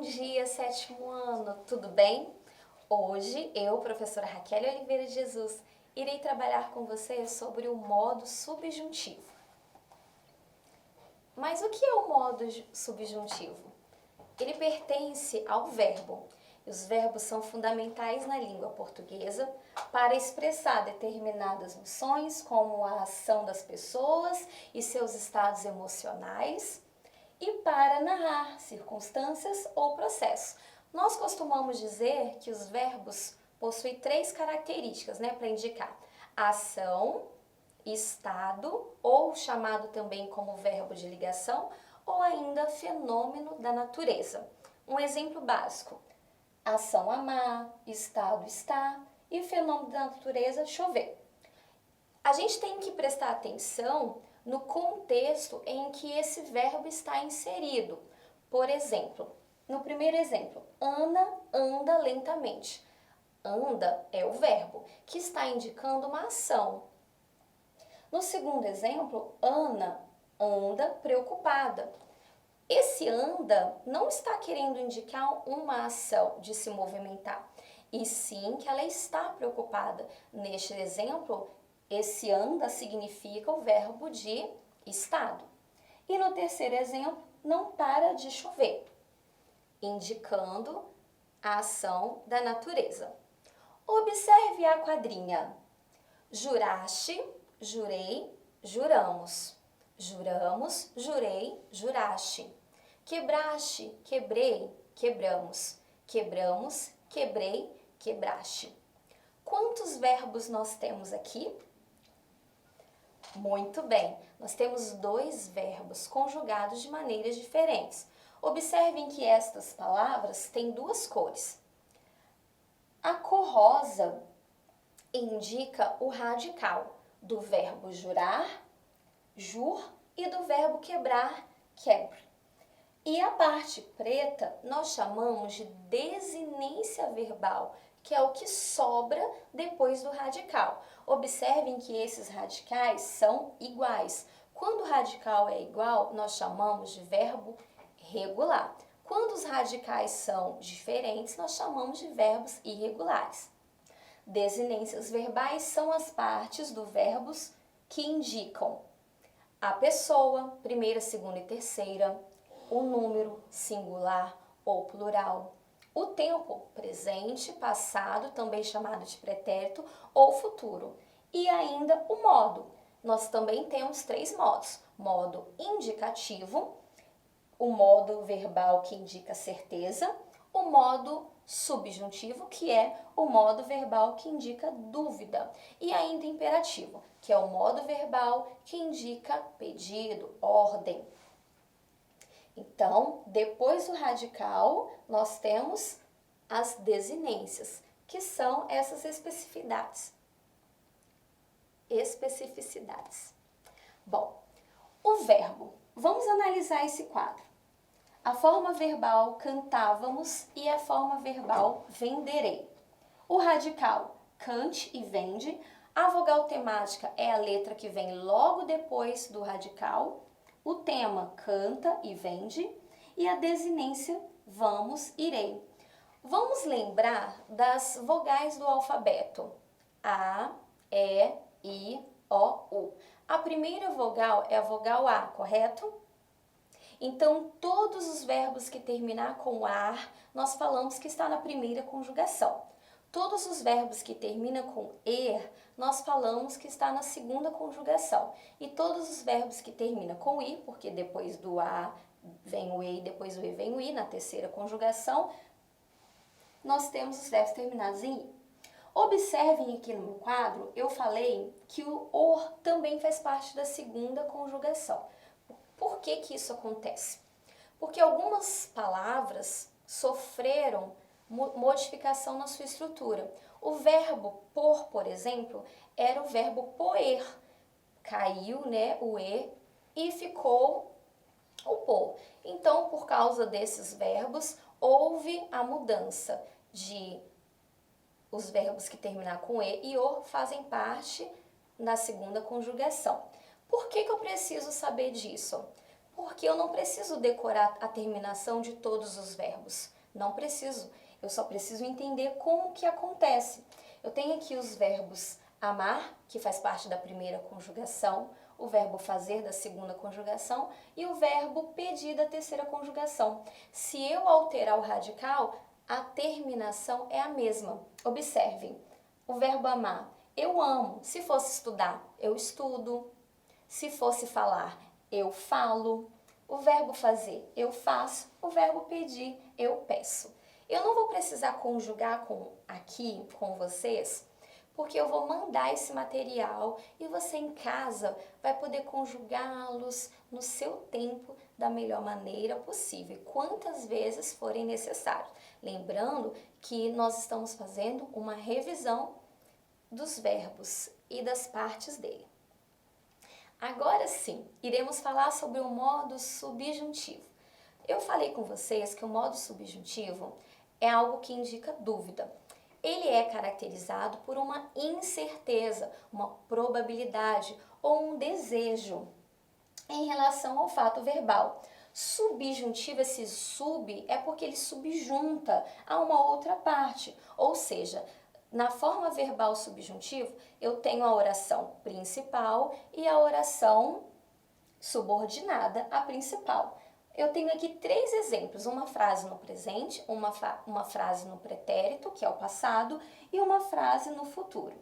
dia, sétimo ano, tudo bem? Hoje eu, professora Raquel Oliveira de Jesus, irei trabalhar com você sobre o modo subjuntivo. Mas o que é o modo subjuntivo? Ele pertence ao verbo. E os verbos são fundamentais na língua portuguesa para expressar determinadas noções, como a ação das pessoas e seus estados emocionais, e para narrar circunstâncias ou processos. Nós costumamos dizer que os verbos possuem três características, para indicar ação, estado, ou chamado também como verbo de ligação, ou ainda fenômeno da natureza. Um exemplo básico: ação amar, estado estar e fenômeno da natureza chover. A gente tem que prestar atenção no contexto em que esse verbo está inserido. Por exemplo, no primeiro exemplo, Ana anda lentamente. Anda é o verbo que está indicando uma ação. No segundo exemplo, Ana anda preocupada. Esse anda não está querendo indicar uma ação de se movimentar, e sim que ela está preocupada. Neste exemplo, esse anda significa o verbo de estado. E no terceiro exemplo, não para de chover, indicando a ação da natureza. Observe a quadrinha. Juraste, jurei, juramos. Juramos, jurei, juraste. Quebraste, quebrei, quebramos. Quebramos, quebrei, quebraste. Quantos verbos nós temos aqui? Muito bem, nós temos dois verbos conjugados de maneiras diferentes. Observem que estas palavras têm duas cores. A cor rosa indica o radical do verbo jurar, jur, e do verbo quebrar, quebre. E a parte preta nós chamamos de desinência verbal, que é o que sobra depois do radical. Observem que esses radicais são iguais. Quando o radical é igual, nós chamamos de verbo regular. Quando os radicais são diferentes, nós chamamos de verbos irregulares. Desinências verbais são as partes do verbos que indicam a pessoa, primeira, segunda e terceira, o número, singular ou plural, o tempo, presente, passado, também chamado de pretérito, ou futuro, e ainda o modo. Nós também temos três modos: modo indicativo, o modo verbal que indica certeza, o modo subjuntivo, que é o modo verbal que indica dúvida, e ainda imperativo, que é o modo verbal que indica pedido, ordem. Então, depois do radical, nós temos as desinências, que são essas especificidades. Bom, o verbo. Vamos analisar esse quadro. A forma verbal cantávamos e a forma verbal venderei. O radical, cante e vende. A vogal temática é a letra que vem logo depois do radical. O tema, canta e vende. E a desinência, vamos, irei. Vamos lembrar das vogais do alfabeto. A, E, I, O, U. A primeira vogal é a vogal A, correto? Então, todos os verbos que terminar com ar, nós falamos que está na primeira conjugação. Todos os verbos que terminam com er, nós falamos que está na segunda conjugação. E todos os verbos que terminam com i, porque depois do a vem o e, depois do e vem o i, na terceira conjugação, nós temos os verbos terminados em i. Observem aqui no meu quadro, eu falei que o or também faz parte da segunda conjugação. Por que que isso acontece? Porque algumas palavras sofreram modificação na sua estrutura. O verbo por exemplo, era o verbo poer. Caiu, o e ficou o por. Então, por causa desses verbos, houve a mudança de os verbos que terminam com e or fazem parte da segunda conjugação. Por que que eu preciso saber disso? porque eu não preciso decorar a terminação de todos os verbos. Não preciso. Eu só preciso entender como que acontece. Eu tenho aqui os verbos amar, que faz parte da primeira conjugação, o verbo fazer da segunda conjugação e o verbo pedir da terceira conjugação. Se eu alterar o radical, a terminação é a mesma. Observem, o verbo amar, eu amo. Se fosse estudar, eu estudo. Se fosse falar, eu falo. O verbo fazer, eu faço. O verbo pedir, eu peço. Eu não vou precisar conjugar aqui com vocês, porque eu vou mandar esse material e você em casa vai poder conjugá-los no seu tempo da melhor maneira possível, quantas vezes forem necessários. Lembrando que nós estamos fazendo uma revisão dos verbos e das partes dele. Agora sim, iremos falar sobre o modo subjuntivo. Eu falei com vocês que o modo subjuntivo é algo que indica dúvida. Ele é caracterizado por uma incerteza, uma probabilidade ou um desejo em relação ao fato verbal. Subjuntivo, esse sub, é porque ele subjunta a uma outra parte, ou seja, na forma verbal subjuntivo, eu tenho a oração principal e a oração subordinada à principal. Eu tenho aqui 3 exemplos, uma frase no presente, uma frase no pretérito, que é o passado, e uma frase no futuro.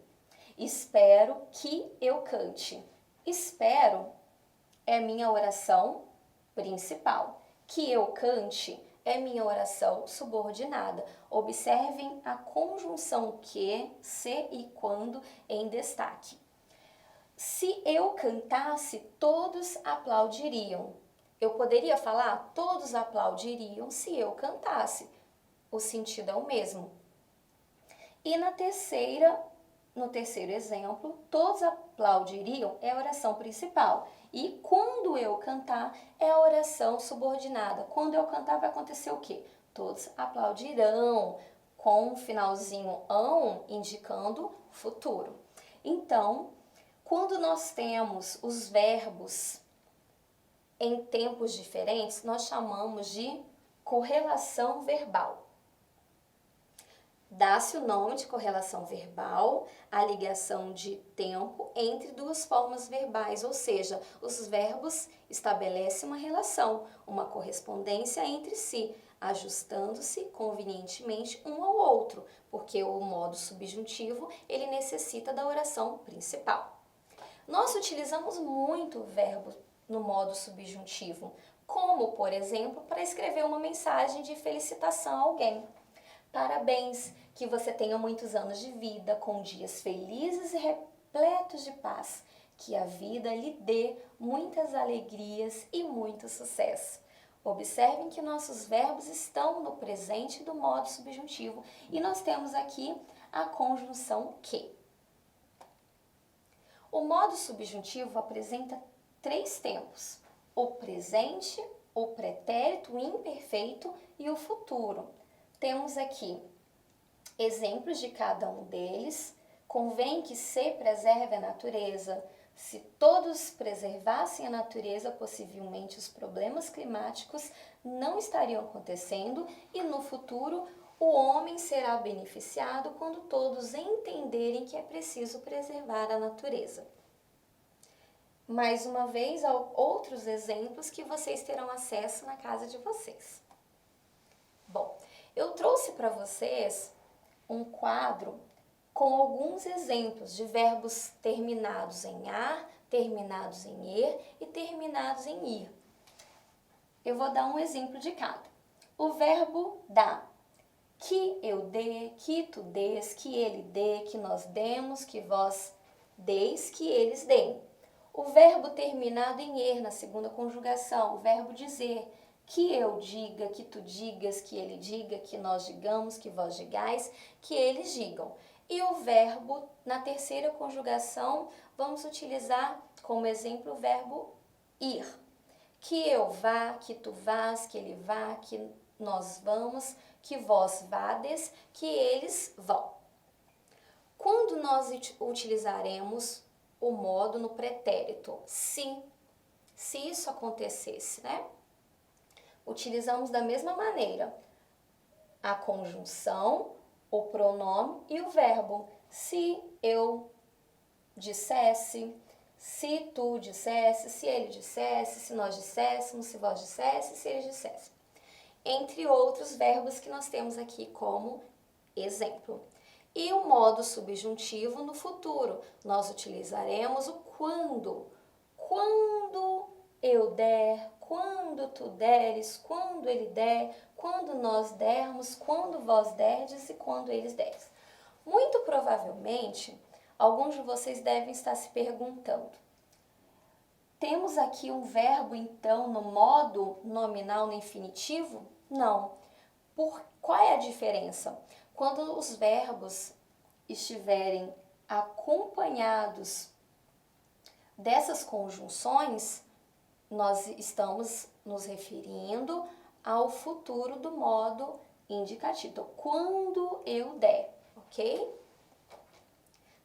Espero que eu cante. Espero é minha oração principal. Que eu cante é minha oração subordinada. Observem a conjunção que, se e quando em destaque. Se eu cantasse, todos aplaudiriam. Eu poderia falar, todos aplaudiriam se eu cantasse. O sentido é o mesmo. E no terceiro exemplo, todos aplaudiriam é a oração principal. E quando eu cantar, é a oração subordinada. Quando eu cantar, vai acontecer o quê? Todos aplaudirão, com o finalzinho ão, indicando futuro. Então, quando nós temos os verbos em tempos diferentes, nós chamamos de correlação verbal. Dá-se o nome de correlação verbal à ligação de tempo entre duas formas verbais, ou seja, os verbos estabelecem uma relação, uma correspondência entre si, ajustando-se convenientemente um ao outro, porque o modo subjuntivo ele necessita da oração principal. Nós utilizamos muito o verbo no modo subjuntivo, como, por exemplo, para escrever uma mensagem de felicitação a alguém. Parabéns, que você tenha muitos anos de vida, com dias felizes e repletos de paz, que a vida lhe dê muitas alegrias e muito sucesso. Observem que nossos verbos estão no presente do modo subjuntivo e nós temos aqui a conjunção que. O modo subjuntivo apresenta 3 tempos: o presente, o pretérito, o imperfeito e o futuro. Temos aqui exemplos de cada um deles. Convém que se preserve a natureza. Se todos preservassem a natureza, possivelmente os problemas climáticos não estariam acontecendo e no futuro o homem será beneficiado quando todos entenderem que é preciso preservar a natureza. Mais uma vez, há outros exemplos que vocês terão acesso na casa de vocês. Bom, eu trouxe para vocês um quadro com alguns exemplos de verbos terminados em ar, terminados em er e terminados em ir. Eu vou dar um exemplo de cada. O verbo dar. Que eu dê, que tu dês, que ele dê, que nós demos, que vós deis, que eles deem. O verbo terminado em er na segunda conjugação, o verbo dizer. Que eu diga, que tu digas, que ele diga, que nós digamos, que vós digais, que eles digam. E o verbo, na terceira conjugação, vamos utilizar como exemplo o verbo ir. Que eu vá, que tu vás, que ele vá, que nós vamos, que vós vades, que eles vão. Quando nós utilizaremos o modo no pretérito? se isso acontecesse, né? Utilizamos da mesma maneira a conjunção, o pronome e o verbo. Se eu dissesse, se tu dissesse, se ele dissesse, se nós disséssemos, se vós dissesse, se eles dissessem. Entre outros verbos que nós temos aqui como exemplo. E o modo subjuntivo no futuro. Nós utilizaremos o quando. Quando eu der, quando tu deres, quando ele der, quando nós dermos, quando vós derdes e quando eles deres. Muito provavelmente, alguns de vocês devem estar se perguntando: temos aqui um verbo, então, no modo nominal no infinitivo? Não. Qual é a diferença? Quando os verbos estiverem acompanhados dessas conjunções, nós estamos nos referindo ao futuro do modo indicativo. Então, quando eu der, ok?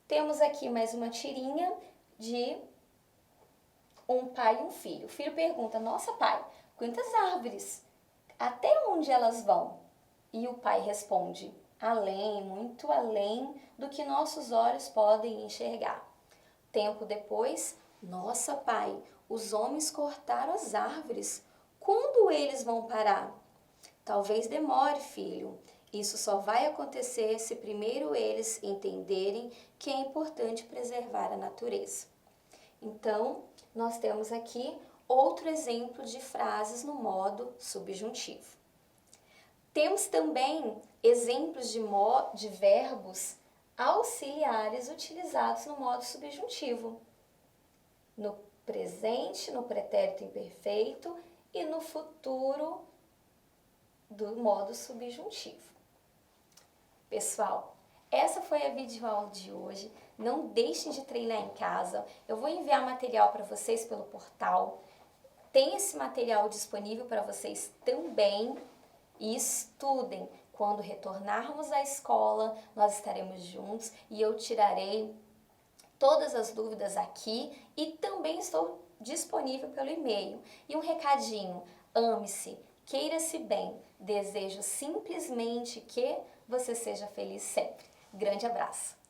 Temos aqui mais uma tirinha de um pai e um filho. O filho pergunta: nossa, pai, quantas árvores? Até onde elas vão? E o pai responde: além, muito além do que nossos olhos podem enxergar. Tempo depois: nossa, pai, os homens cortaram as árvores. Quando eles vão parar? Talvez demore, filho. Isso só vai acontecer se primeiro eles entenderem que é importante preservar a natureza. Então, nós temos aqui outro exemplo de frases no modo subjuntivo. Temos também exemplos de verbos auxiliares utilizados no modo subjuntivo. No presente, no pretérito imperfeito e no futuro do modo subjuntivo. Pessoal, essa foi a videoaula de hoje. Não deixem de treinar em casa. Eu vou enviar material para vocês pelo portal. Tem esse material disponível para vocês também. E estudem. Quando retornarmos à escola, nós estaremos juntos e eu tirarei todas as dúvidas aqui e também estou disponível pelo e-mail. E um recadinho: ame-se, queira-se bem. Desejo simplesmente que você seja feliz sempre. Grande abraço!